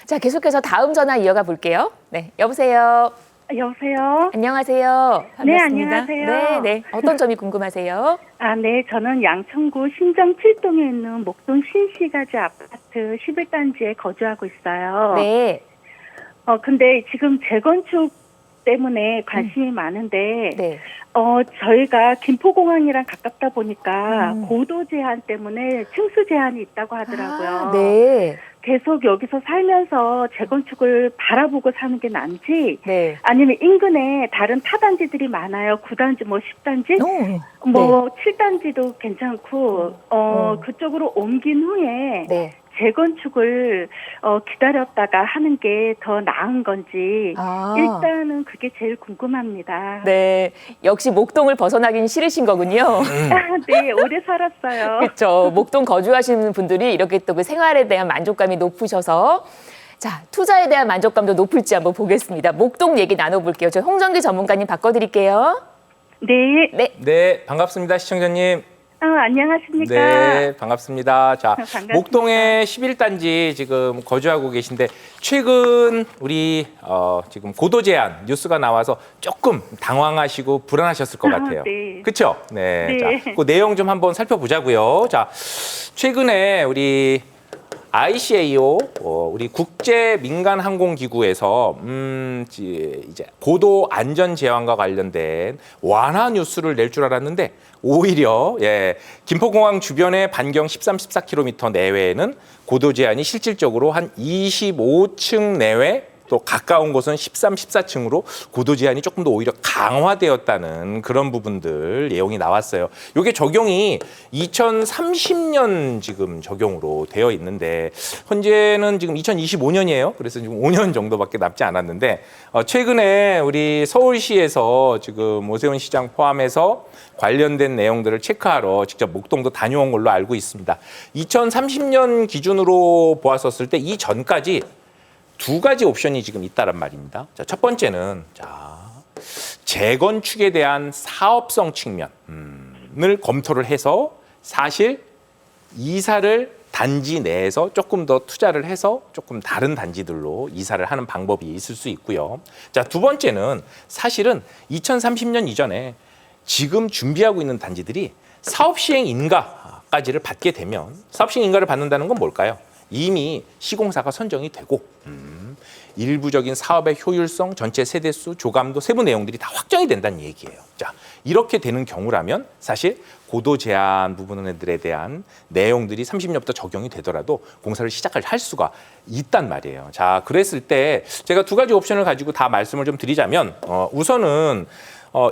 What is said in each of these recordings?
자, 계속해서 다음 전화 이어가 볼게요. 네, 여보세요. 여보세요? 안녕하세요. 반갑습니다. 네, 안녕하세요. 네, 네. 어떤 점이 궁금하세요? 네, 저는 양천구 신정 7동에 있는 목동 신시가지 아파트 11단지에 거주하고 있어요. 네. 근데 지금 재건축 때문에 관심이 많은데, 네. 저희가 김포공항이랑 가깝다 보니까 고도 제한 때문에 층수 제한이 있다고 하더라고요. 네. 계속 여기서 살면서 재건축을 바라보고 사는 게 나은지, 네. 아니면 인근에 다른 타단지들이 많아요. 9단지, 뭐 10단지, 뭐 7단지도 괜찮고, 그쪽으로 옮긴 후에 네. 재건축을 기다렸다가 하는 게 더 나은 건지 일단은 그게 제일 궁금합니다. 네. 역시 목동을 벗어나긴 싫으신 거군요. 네, 오래 살았어요. 그렇죠. 목동 거주하시는 분들이 이렇게 또 그 생활에 대한 만족감이 높으셔서 자, 투자에 대한 만족감도 높을지 한번 보겠습니다. 목동 얘기 나눠볼게요. 저 홍정기 전문가님 바꿔드릴게요. 네. 네. 네, 반갑습니다, 시청자님. 안녕하십니까? 네, 반갑습니다. 자, 반갑습니다. 목동의 11단지 지금 거주하고 계신데 최근 우리 지금 고도 제한 뉴스가 나와서 조금 당황하시고 불안하셨을 것 같아요. 네. 그렇죠? 네. 네. 자, 그 내용 좀 한번 살펴보자고요. 자, 최근에 우리 ICAO 우리 국제 민간 항공 기구에서 이제 고도 안전 제한과 관련된 완화 뉴스를 낼 줄 알았는데 오히려 김포공항 주변의 반경 13, 14km 내외에는 고도 제한이 실질적으로 한 25층 내외 또 가까운 곳은 13, 14층으로 고도 제한이 조금 더 오히려 강화되었다는 그런 부분들 내용이 나왔어요. 이게 적용이 2030년 지금 적용으로 되어 있는데 현재는 지금 2025년이에요. 그래서 지금 5년 정도밖에 남지 않았는데 최근에 우리 서울시에서 지금 오세훈 시장 포함해서 관련된 내용들을 체크하러 직접 목동도 다녀온 걸로 알고 있습니다. 2030년 기준으로 보았었을 때 이전까지 두 가지 옵션이 지금 있다란 말입니다. 자, 첫 번째는 재건축에 대한 사업성 측면을 검토를 해서 사실 이사를 단지 내에서 조금 더 투자를 해서 조금 다른 단지들로 이사를 하는 방법이 있을 수 있고요. 자, 두 번째는 사실은 2030년 이전에 지금 준비하고 있는 단지들이 사업 시행 인가까지를 받게 되면 사업 시행 인가를 받는다는 건 뭘까요? 이미 시공사가 선정이 되고 일부적인 사업의 효율성, 전체 세대수, 조감도 세부 내용들이 다 확정이 된다는 얘기예요. 자, 이렇게 되는 경우라면 사실 고도 제한 부분들에 대한 내용들이 30년부터 적용이 되더라도 공사를 시작을 할 수가 있단 말이에요. 자, 그랬을 때 제가 두 가지 옵션을 가지고 다 말씀을 좀 드리자면 우선은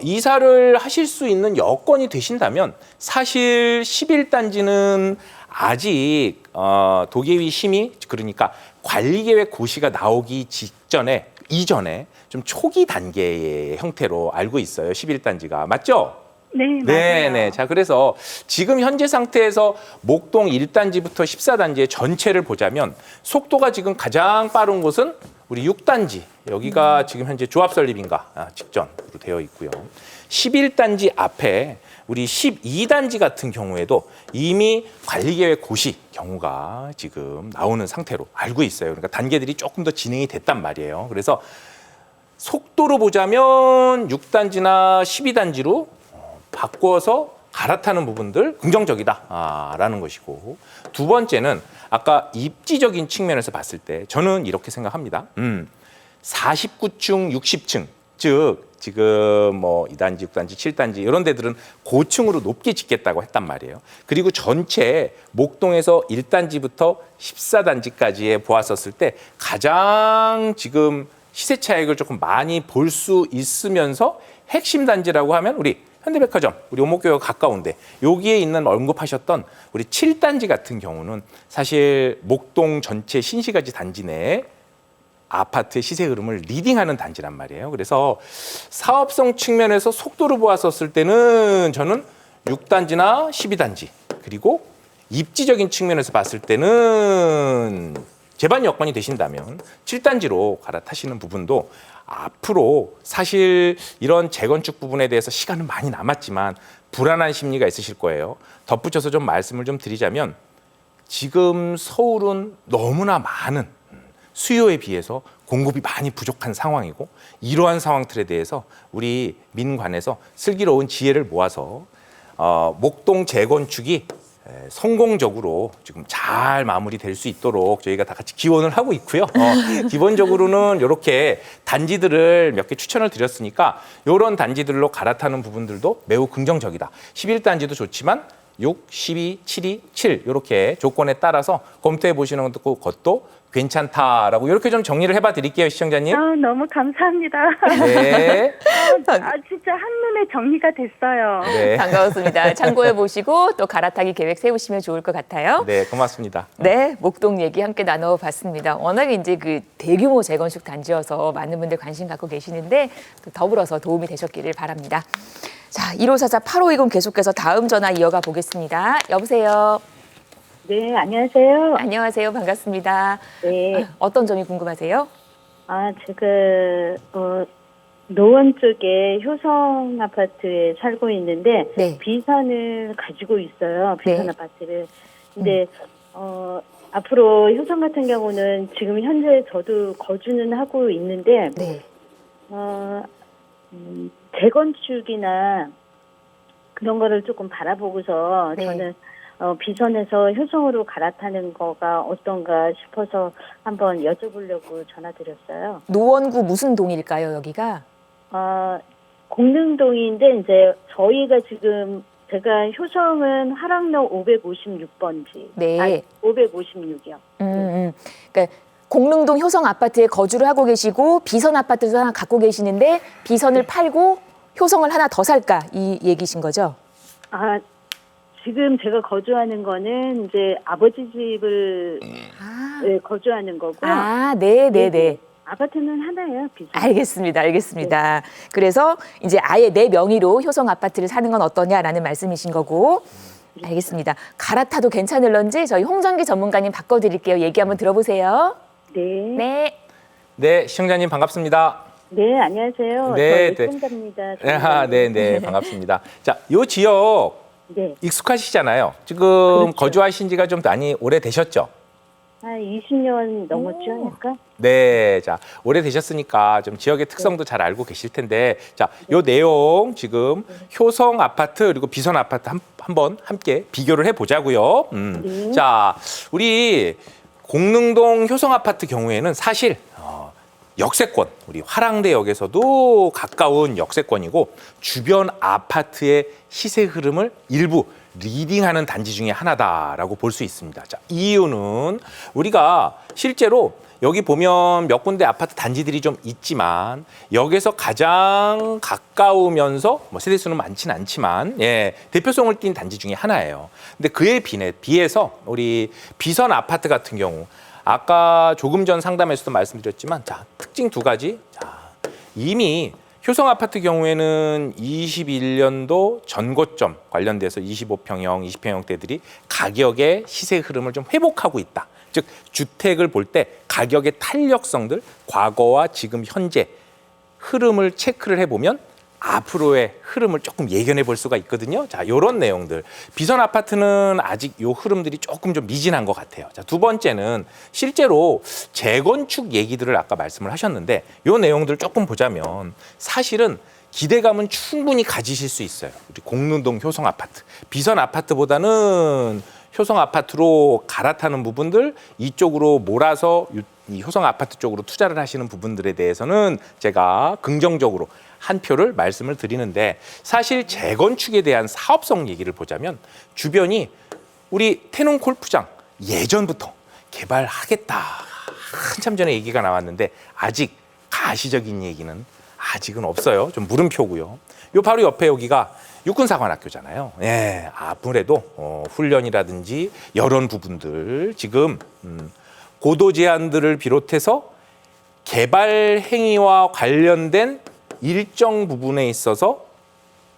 이사를 하실 수 있는 여건이 되신다면 사실 11단지는 아직 도계위 심의 그러니까 관리계획 고시가 나오기 이전에 좀 초기 단계의 형태로 알고 있어요. 11단지가 맞죠? 네, 맞아요. 네. 자, 그래서 지금 현재 상태에서 목동 1단지부터 14단지의 전체를 보자면 속도가 지금 가장 빠른 곳은 우리 6단지. 여기가 지금 현재 조합 설립인가 직전으로 되어 있고요. 11단지 앞에 우리 12단지 같은 경우에도 이미 관리계획 고시 경우가 지금 나오는 상태로 알고 있어요. 그러니까 단계들이 조금 더 진행이 됐단 말이에요. 그래서 속도로 보자면 6단지나 12단지로 바꿔서 갈아타는 부분들 긍정적이다라는 것이고 두 번째는 아까 입지적인 측면에서 봤을 때 저는 이렇게 생각합니다. 49층, 60층 즉 지금 뭐 2단지, 6단지, 7단지 이런 데들은 고층으로 높게 짓겠다고 했단 말이에요. 그리고 전체 목동에서 1단지부터 14단지까지에 보았었을 때 가장 지금 시세 차익을 조금 많이 볼 수 있으면서 핵심 단지라고 하면 우리 현대백화점, 우리 오목교가 가까운데 여기에 있는 언급하셨던 우리 7단지 같은 경우는 사실 목동 전체 신시가지 단지 내에 아파트의 시세 흐름을 리딩하는 단지란 말이에요. 그래서 사업성 측면에서 속도를 보았었을 때는 저는 6단지나 12단지 그리고 입지적인 측면에서 봤을 때는 제반 여건이 되신다면 7단지로 갈아타시는 부분도 앞으로 사실 이런 재건축 부분에 대해서 시간은 많이 남았지만 불안한 심리가 있으실 거예요. 덧붙여서 좀 말씀을 좀 드리자면 지금 서울은 너무나 많은 수요에 비해서 공급이 많이 부족한 상황이고 이러한 상황들에 대해서 우리 민관에서 슬기로운 지혜를 모아서 목동 재건축이 성공적으로 지금 잘 마무리될 수 있도록 저희가 다 같이 기원을 하고 있고요. 기본적으로는 이렇게 단지들을 몇 개 추천을 드렸으니까 이런 단지들로 갈아타는 부분들도 매우 긍정적이다. 11단지도 좋지만 6, 12, 7, 7 이렇게 조건에 따라서 검토해 보시는 것도 괜찮다라고 이렇게 좀 정리를 해봐 드릴게요, 시청자님. 너무 감사합니다. 네. 진짜 한눈에 정리가 됐어요. 네. 반가웠습니다. 참고해 보시고 또 갈아타기 계획 세우시면 좋을 것 같아요. 네, 고맙습니다. 네, 목동 얘기 함께 나눠봤습니다. 워낙에 이제 그 대규모 재건축 단지여서 많은 분들 관심 갖고 계시는데 또 더불어서 도움이 되셨기를 바랍니다. 자, 1544-8520 계속해서 다음 전화 이어가 보겠습니다. 여보세요. 네, 안녕하세요. 안녕하세요. 반갑습니다. 네. 어떤 점이 궁금하세요? 제가 노원 쪽에 효성 아파트에 살고 있는데 네. 비선을 가지고 있어요. 비선 네. 아파트를. 근데 앞으로 효성 같은 경우는 지금 현재 저도 거주는 하고 있는데 네. 재건축이나 그런 거를 조금 바라보고서 네. 저는 비선에서 효성으로 갈아타는 거가 어떤가 싶어서 한번 여쭤보려고 전화드렸어요. 노원구 무슨 동일까요, 여기가? 공릉동인데 이제 저희가 지금 제가 효성은 화랑로 556번지. 네. 556이요. 그러니까 공릉동 효성 아파트에 거주를 하고 계시고 비선 아파트도 하나 갖고 계시는데 비선을 팔고 효성을 하나 더 살까 이 얘기신 거죠? 지금 제가 거주하는 거는 이제 아버지 집을 네, 거주하는 거고요. 네. 아파트는 하나예요, 비선. 알겠습니다. 그래서 이제 아예 내 명의로 효성 아파트를 사는 건 어떠냐라는 말씀이신 거고. 알겠습니다. 갈아타도 괜찮을런지 저희 홍정기 전문가님 바꿔드릴게요. 얘기 한번 들어보세요. 네. 네. 네, 시청자님 반갑습니다. 네, 안녕하세요. 네, 저 애청자입니다. 네, 반갑습니다. 자, 요 지역 네. 익숙하시잖아요. 지금 그렇죠. 거주하신 지가 좀 많이 오래되셨죠? 한 20년 넘었죠, 약간? 네, 자, 오래되셨으니까 좀 지역의 특성도 잘 알고 계실 텐데, 자, 요 내용 지금 효성 아파트 그리고 비선 아파트 한번 함께 비교를 해보자고요. 네. 자, 우리 공릉동 효성 아파트 경우에는 사실 역세권, 우리 화랑대역에서도 가까운 역세권이고 주변 아파트의 시세 흐름을 일부 리딩하는 단지 중에 하나다라고 볼 수 있습니다. 자, 이유는 우리가 실제로 여기 보면 몇 군데 아파트 단지들이 좀 있지만 여기서 가장 가까우면서 세대수는 많지는 않지만 대표성을 띈 단지 중에 하나예요. 근데 그에 비해서 우리 비선 아파트 같은 경우 아까 조금 전 상담에서도 말씀드렸지만 자, 특징 두 가지. 자, 이미 효성 아파트 경우에는 21년도 전고점 관련돼서 25평형, 20평형대들이 가격의 시세 흐름을 좀 회복하고 있다. 즉 주택을 볼 때 가격의 탄력성들, 과거와 지금 현재 흐름을 체크를 해보면 앞으로의 흐름을 조금 예견해 볼 수가 있거든요. 자, 이런 내용들. 비선 아파트는 아직 요 흐름들이 조금 좀 미진한 것 같아요. 자, 두 번째는 실제로 재건축 얘기들을 아까 말씀을 하셨는데 요 내용들 조금 보자면 사실은 기대감은 충분히 가지실 수 있어요. 우리 공릉동 효성 아파트. 비선 아파트보다는 효성 아파트로 갈아타는 부분들 이쪽으로 몰아서 이 효성 아파트 쪽으로 투자를 하시는 부분들에 대해서는 제가 긍정적으로 한 표를 말씀을 드리는데 사실 재건축에 대한 사업성 얘기를 보자면 주변이 우리 태릉 골프장 예전부터 개발하겠다 한참 전에 얘기가 나왔는데 아직 가시적인 얘기는 아직은 없어요. 좀 물음표고요. 요 바로 옆에 여기가 육군사관학교잖아요. 아무래도 훈련이라든지 이런 부분들 지금 고도 제한들을 비롯해서 개발 행위와 관련된 일정 부분에 있어서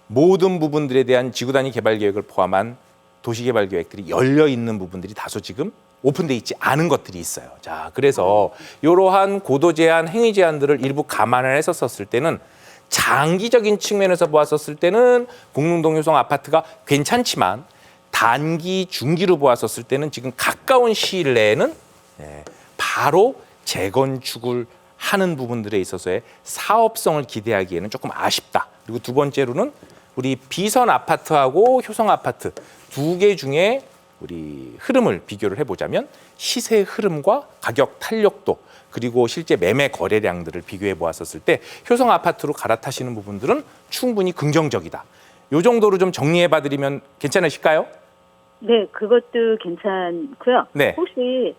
모든 부분들에 대한 지구 단위 개발 계획을 포함한 도시 개발 계획들이 열려 있는 부분들이 다소 지금 오픈돼 있지 않은 것들이 있어요. 자, 그래서 이러한 고도 제한, 행위 제한들을 일부 감안을 했었을 때는 장기적인 측면에서 보았었을 때는 공릉동 효성 아파트가 괜찮지만 단기, 중기로 보았었을 때는 지금 가까운 시일 내에는 바로 재건축을 하는 부분들에 있어서의 사업성을 기대하기에는 조금 아쉽다. 그리고 두 번째로는 우리 비선 아파트하고 효성 아파트 두 개 중에 우리 흐름을 비교를 해보자면 시세 흐름과 가격 탄력도 그리고 실제 매매 거래량들을 비교해 보았었을 때 효성 아파트로 갈아타시는 부분들은 충분히 긍정적이다. 요 정도로 좀 정리해 봐드리면 괜찮으실까요? 네, 그것도 괜찮고요. 네. 혹시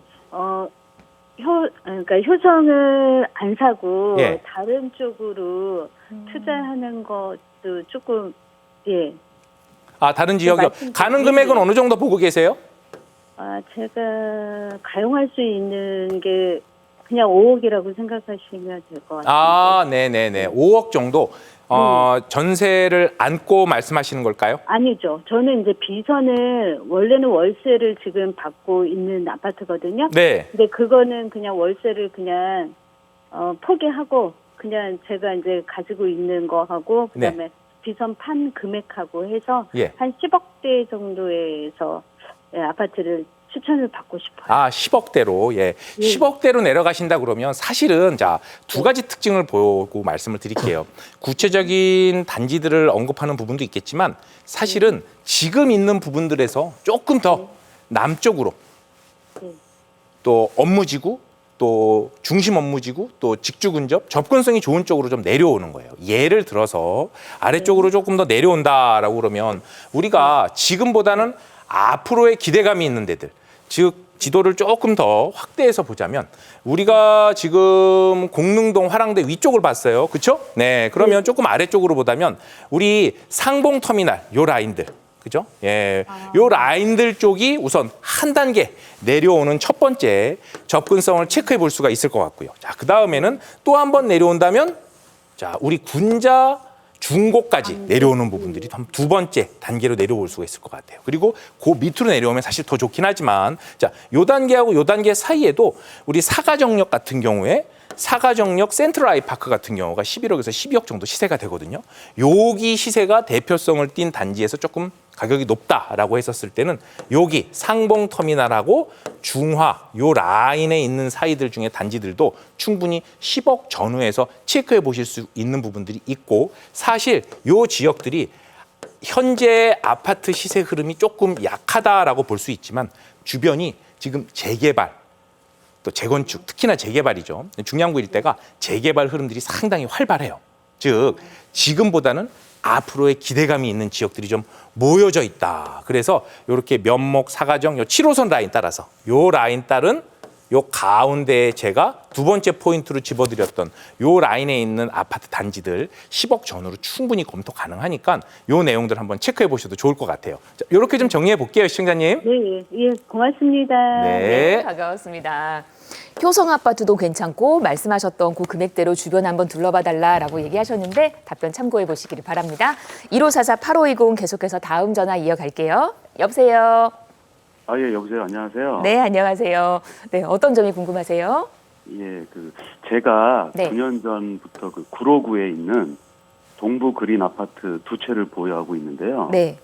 그러니까 효성을 안 사고 예. 다른 쪽으로 투자하는 것도 조금 예. 아, 다른 지역이요. 말씀 가는 좀 금액은 해주세요. 어느 정도 보고 계세요? 제가 가용할 수 있는 게 그냥 5억이라고 생각하시면 될 것 같아요. 아, 네네네. 5억 정도. 전세를 안고 말씀하시는 걸까요? 아니죠. 저는 이제 비선을 원래는 월세를 지금 받고 있는 아파트거든요. 네. 근데 그거는 그냥 월세를 그냥 포기하고 그냥 제가 이제 가지고 있는 거 하고 그다음에 비선 판 금액하고 해서 예. 한 10억대 정도에서 예, 아파트를 추천을 받고 싶어요. 아, 10억대로. 예. 10억대로 내려가신다 그러면 사실은 자, 두 가지 특징을 보고 말씀을 드릴게요. 구체적인 단지들을 언급하는 부분도 있겠지만 사실은 지금 있는 부분들에서 조금 더 남쪽으로 네. 또 업무지구 또 중심 업무지구 또 직주 근접 접근성이 좋은 쪽으로 좀 내려오는 거예요. 예를 들어서 아래쪽으로 조금 더 내려온다라고 그러면 우리가 지금보다는 앞으로의 기대감이 있는 데들, 즉 지도를 조금 더 확대해서 보자면 우리가 지금 공릉동 화랑대 위쪽을 봤어요. 그렇죠? 네. 그러면 조금 아래쪽으로 보다면 우리 상봉터미널 요 라인들 그죠? 예. 요 라인들 쪽이 우선 한 단계 내려오는 첫 번째 접근성을 체크해 볼 수가 있을 것 같고요. 자, 그다음에는 또 한 번 내려온다면 자, 우리 군자 중고까지 내려오는 부분들이 두 번째 단계로 내려올 수가 있을 것 같아요. 그리고 그 밑으로 내려오면 사실 더 좋긴 하지만 자, 요 단계하고 요 단계 사이에도 우리 사가정역 같은 경우에 사가정역 센트럴 아이파크 같은 경우가 11억에서 12억 정도 시세가 되거든요. 여기 시세가 대표성을 띈 단지에서 조금 가격이 높다라고 했었을 때는 여기 상봉터미널하고 중화 요 라인에 있는 사이들 중에 단지들도 충분히 10억 전후에서 체크해 보실 수 있는 부분들이 있고 사실 요 지역들이 현재 아파트 시세 흐름이 조금 약하다라고 볼 수 있지만 주변이 지금 재개발 또 재건축, 특히나 재개발이죠. 중량구 일대가 재개발 흐름들이 상당히 활발해요. 즉 지금보다는 앞으로의 기대감이 있는 지역들이 좀 모여져 있다. 그래서 이렇게 면목, 사가정, 요 7호선 라인 따라서 요 라인 따른 요 가운데에 제가 두 번째 포인트로 집어드렸던 요 라인에 있는 아파트 단지들 10억 전후로 충분히 검토 가능하니까 요 내용들 한번 체크해 보셔도 좋을 것 같아요. 자, 이렇게 좀 정리해 볼게요, 시청자님. 네, 예, 고맙습니다. 네. 반가웠습니다. 효성 아파트도 괜찮고 말씀하셨던 그 금액대로 주변 한번 둘러봐 달라라고 얘기하셨는데 답변 참고해 보시기를 바랍니다. 1544-8520 계속해서 다음 전화 이어갈게요. 여보세요. 예, 여보세요. 안녕하세요. 네, 안녕하세요. 네, 어떤 점이 궁금하세요? 예, 제가 네. 9년 전부터 구로구에 있는 동부 그린 아파트 두 채를 보유하고 있는데요. 네.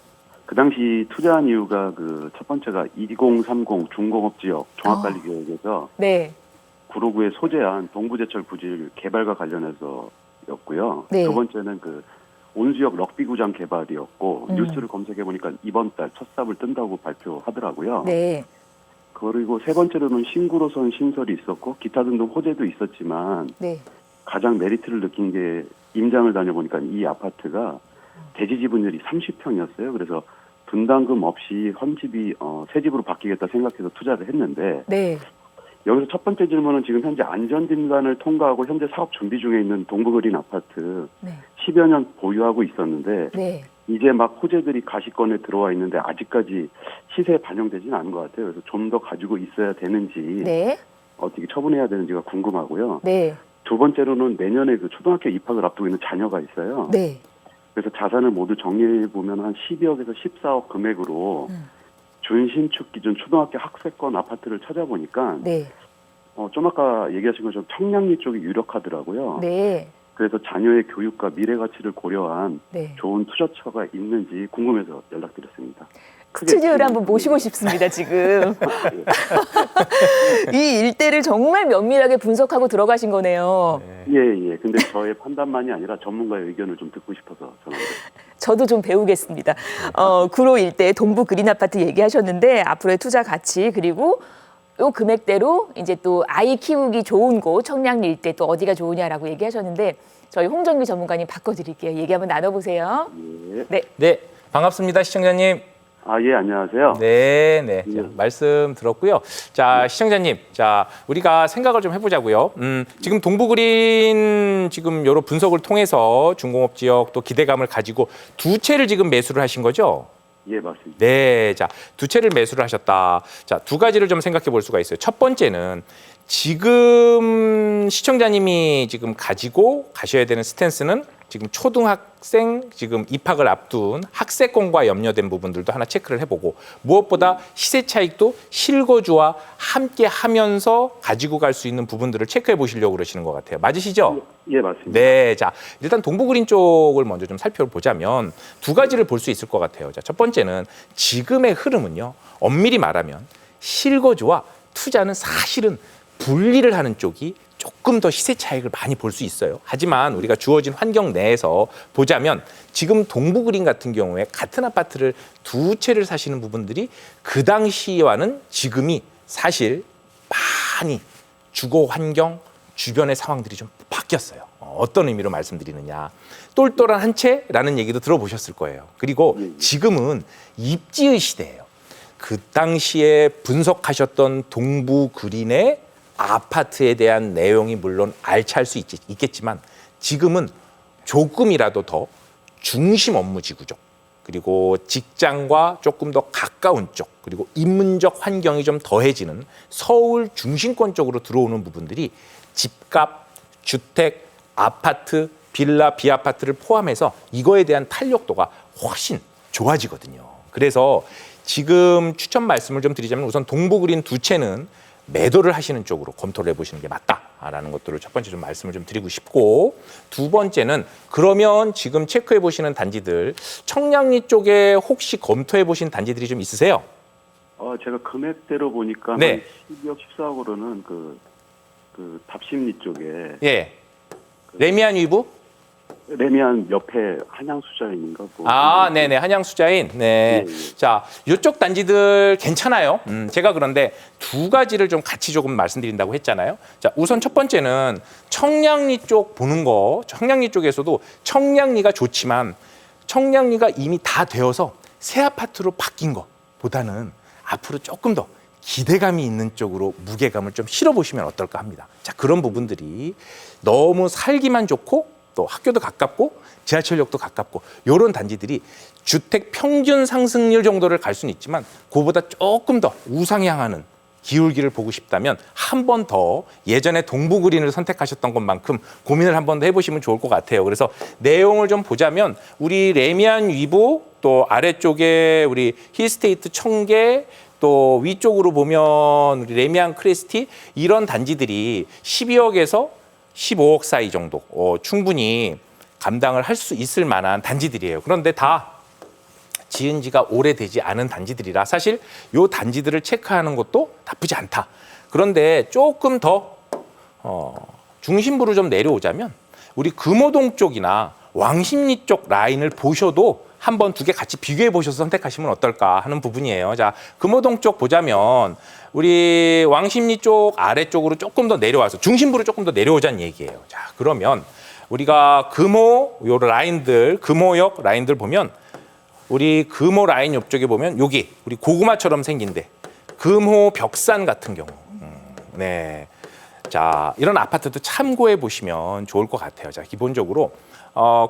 그 당시 투자한 이유가 첫 번째가 2030 중공업 지역 종합관리 계획에서 네. 구로구에 소재한 동부제철 부지 개발과 관련해서였고요. 네. 두 번째는 온수역 럭비구장 개발이었고 뉴스를 검색해 보니까 이번 달 첫 삽을 뜬다고 발표하더라고요. 네. 그리고 세 번째로는 신구로선 신설이 있었고 기타 등등 호재도 있었지만 네. 가장 메리트를 느낀 게 임장을 다녀보니까 이 아파트가 대지 지분율이 30평이었어요. 그래서 분담금 없이 헌집이 새 집으로 바뀌겠다 생각해서 투자를 했는데 네. 여기서 첫 번째 질문은 지금 현재 안전진단을 통과하고 현재 사업 준비 중에 있는 동부그린 아파트 네. 10여 년 보유하고 있었는데 네. 이제 막 호재들이 가시권에 들어와 있는데 아직까지 시세에 반영되지는 않은 것 같아요. 그래서 좀 더 가지고 있어야 되는지 네. 어떻게 처분해야 되는지가 궁금하고요. 네. 두 번째로는 내년에 초등학교 입학을 앞두고 있는 자녀가 있어요. 네. 그래서 자산을 모두 정리해 보면 한 12억에서 14억 금액으로 준신축 기준 초등학교 학세권 아파트를 찾아보니까 네. 좀 아까 얘기하신 것처럼 청량리 쪽이 유력하더라고요. 네. 그래서 자녀의 교육과 미래 가치를 고려한 네. 좋은 투자처가 있는지 궁금해서 연락드렸습니다. 스튜디오를 한번 모시고 싶습니다, 지금. 이 일대를 정말 면밀하게 분석하고 들어가신 거네요. 예. 근데 저의 판단만이 아니라 전문가의 의견을 좀 듣고 싶어서 전화드렸습니다. 저도 좀 배우겠습니다. 구로 일대 동부 그린 아파트 얘기하셨는데 앞으로의 투자 가치 그리고 요 금액대로 이제 또 아이 키우기 좋은 곳 청량리 일대 또 어디가 좋으냐라고 얘기하셨는데 저희 홍정기 전문가님 바꿔드릴게요. 얘기 한번 나눠보세요. 예. 네. 네, 반갑습니다, 시청자님. 예, 안녕하세요. 네. 자, 말씀 들었고요. 자, 시청자님, 자, 우리가 생각을 좀 해보자고요. 지금 동부그린 지금 여러 분석을 통해서 중공업 지역 또 기대감을 가지고 두 채를 지금 매수를 하신 거죠? 예, 맞습니다. 네, 자, 두 채를 매수를 하셨다. 자, 두 가지를 좀 생각해 볼 수가 있어요. 첫 번째는 지금 시청자님이 지금 가지고 가셔야 되는 스탠스는 지금 초등학생 지금 입학을 앞둔 학세권과 염려된 부분들도 하나 체크를 해보고 무엇보다 시세 차익도 실거주와 함께 하면서 가지고 갈 수 있는 부분들을 체크해 보시려고 그러시는 것 같아요. 맞으시죠? 예, 맞습니다. 네, 자 일단 동부그린 쪽을 먼저 좀 살펴보자면 두 가지를 볼 수 있을 것 같아요. 자, 첫 번째는 지금의 흐름은요. 엄밀히 말하면 실거주와 투자는 사실은 분리를 하는 쪽이 조금 더 시세 차익을 많이 볼 수 있어요. 하지만 우리가 주어진 환경 내에서 보자면 지금 동부그린 같은 경우에 같은 아파트를 두 채를 사시는 부분들이 그 당시와는 지금이 사실 많이 주거 환경 주변의 상황들이 좀 바뀌었어요. 어떤 의미로 말씀드리느냐. 똘똘한 한 채라는 얘기도 들어보셨을 거예요. 그리고 지금은 입지의 시대예요. 그 당시에 분석하셨던 동부그린의 아파트에 대한 내용이 물론 알찰 수 있겠지만 지금은 조금이라도 더 중심 업무지구 쪽 그리고 직장과 조금 더 가까운 쪽 그리고 인문적 환경이 좀 더해지는 서울 중심권 쪽으로 들어오는 부분들이 집값, 주택, 아파트, 빌라, 비아파트를 포함해서 이거에 대한 탄력도가 훨씬 좋아지거든요. 그래서 지금 추천 말씀을 좀 드리자면 우선 동부그린 두 채는 매도를 하시는 쪽으로 검토를 해보시는 게 맞다라는 것들을 첫 번째 좀 말씀을 좀 드리고 싶고 두 번째는 그러면 지금 체크해 보시는 단지들 청량리 쪽에 혹시 검토해 보신 단지들이 좀 있으세요? 제가 금액대로 보니까 네. 한 12억 14억으로는 그 답심리 쪽에 예. 레미안 위브? 레미안 옆에 한양수자인인가 뭐. 네네. 한양수자인. 네. 자, 이쪽 단지들 괜찮아요. 제가 그런데 두 가지를 좀 같이 조금 말씀드린다고 했잖아요. 자, 우선 첫 번째는 청량리 쪽 보는 거. 청량리 쪽에서도 청량리가 좋지만 청량리가 이미 다 되어서 새 아파트로 바뀐 것보다는 앞으로 조금 더 기대감이 있는 쪽으로 무게감을 좀 실어보시면 어떨까 합니다. 자, 그런 부분들이 너무 살기만 좋고 또 학교도 가깝고 지하철역도 가깝고 이런 단지들이 주택 평균 상승률 정도를 갈 수는 있지만 그보다 조금 더 우상향하는 기울기를 보고 싶다면 한 번 더 예전에 동부그린을 선택하셨던 것만큼 고민을 한 번 더 해보시면 좋을 것 같아요. 그래서 내용을 좀 보자면 우리 레미안 위브 또 아래쪽에 우리 힐스테이트 청계 또 위쪽으로 보면 우리 레미안 크레스티 이런 단지들이 12억에서 15억 사이 정도 충분히 감당을 할 수 있을 만한 단지들이에요. 그런데 다 지은 지가 오래되지 않은 단지들이라 사실 이 단지들을 체크하는 것도 나쁘지 않다. 그런데 조금 더 중심부로 좀 내려오자면 우리 금호동 쪽이나 왕십리 쪽 라인을 보셔도 한번 두 개 같이 비교해 보셔서 선택하시면 어떨까 하는 부분이에요. 자, 금호동 쪽 보자면 우리 왕십리 쪽 아래쪽으로 조금 더 내려와서 중심부로 조금 더 내려오자는 얘기예요. 자, 그러면 우리가 금호 요 라인들, 금호역 라인들 보면 우리 금호 라인 옆쪽에 보면 여기 우리 고구마처럼 생긴데 금호 벽산 같은 경우. 네. 자, 이런 아파트도 참고해 보시면 좋을 것 같아요. 자, 기본적으로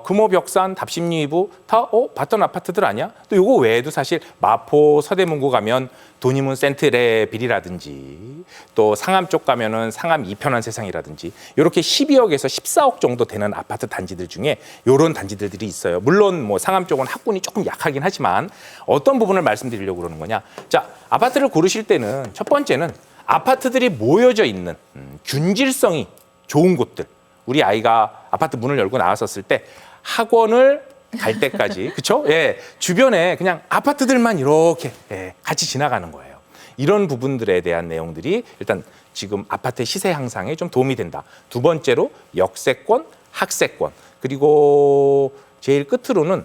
금호 벽산, 답심리 위브 다 봤던 아파트들 아니야? 또 요거 외에도 사실 마포 서대문구 가면 돈이문 센트레빌이라든지 또 상암 쪽 가면은 상암 이편한 세상이라든지 이렇게 12억에서 14억 정도 되는 아파트 단지들 중에 이런 단지들이 있어요. 물론 뭐 상암 쪽은 학군이 조금 약하긴 하지만 어떤 부분을 말씀드리려고 그러는 거냐? 자, 아파트를 고르실 때는 첫 번째는 아파트들이 모여져 있는 균질성이 좋은 곳들. 우리 아이가 아파트 문을 열고 나왔었을 때 학원을 갈 때까지 그렇죠? 예, 주변에 그냥 아파트들만 이렇게 같이 지나가는 거예요. 이런 부분들에 대한 내용들이 일단 지금 아파트의 시세 향상에 좀 도움이 된다. 두 번째로 역세권, 학세권, 그리고 제일 끝으로는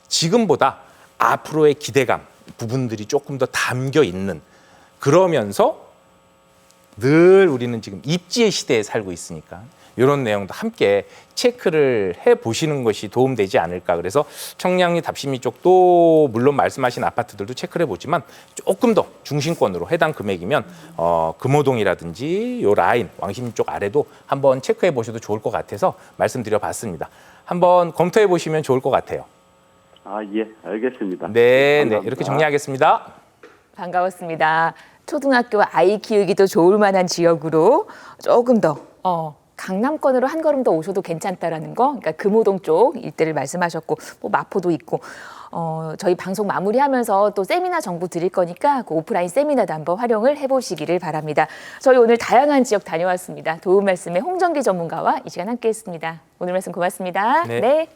지금보다 앞으로의 기대감 부분들이 조금 더 담겨 있는, 그러면서 늘 우리는 지금 입지의 시대에 살고 있으니까 이런 내용도 함께 체크를 해보시는 것이 도움되지 않을까. 그래서 청량리 답심리 쪽도 물론 말씀하신 아파트들도 체크를 해보지만 조금 더 중심권으로 해당 금액이면 금호동이라든지 요 라인 왕십리 쪽 아래도 한번 체크해 보셔도 좋을 것 같아서 말씀드려봤습니다. 한번 검토해 보시면 좋을 것 같아요. 예, 알겠습니다. 네, 감사합니다. 이렇게 정리하겠습니다. 반가웠습니다. 초등학교 아이 키우기 도 좋을 만한 지역으로 조금 더 강남권으로 한 걸음 더 오셔도 괜찮다라는 거. 그러니까 금호동 쪽 일대를 말씀하셨고 뭐 마포도 있고 저희 방송 마무리하면서 또 세미나 정보 드릴 거니까 그 오프라인 세미나도 한번 활용을 해보시기를 바랍니다. 저희 오늘 다양한 지역 다녀왔습니다. 도움 말씀에 홍정기 전문가와 이 시간 함께했습니다. 오늘 말씀 고맙습니다. 네. 네.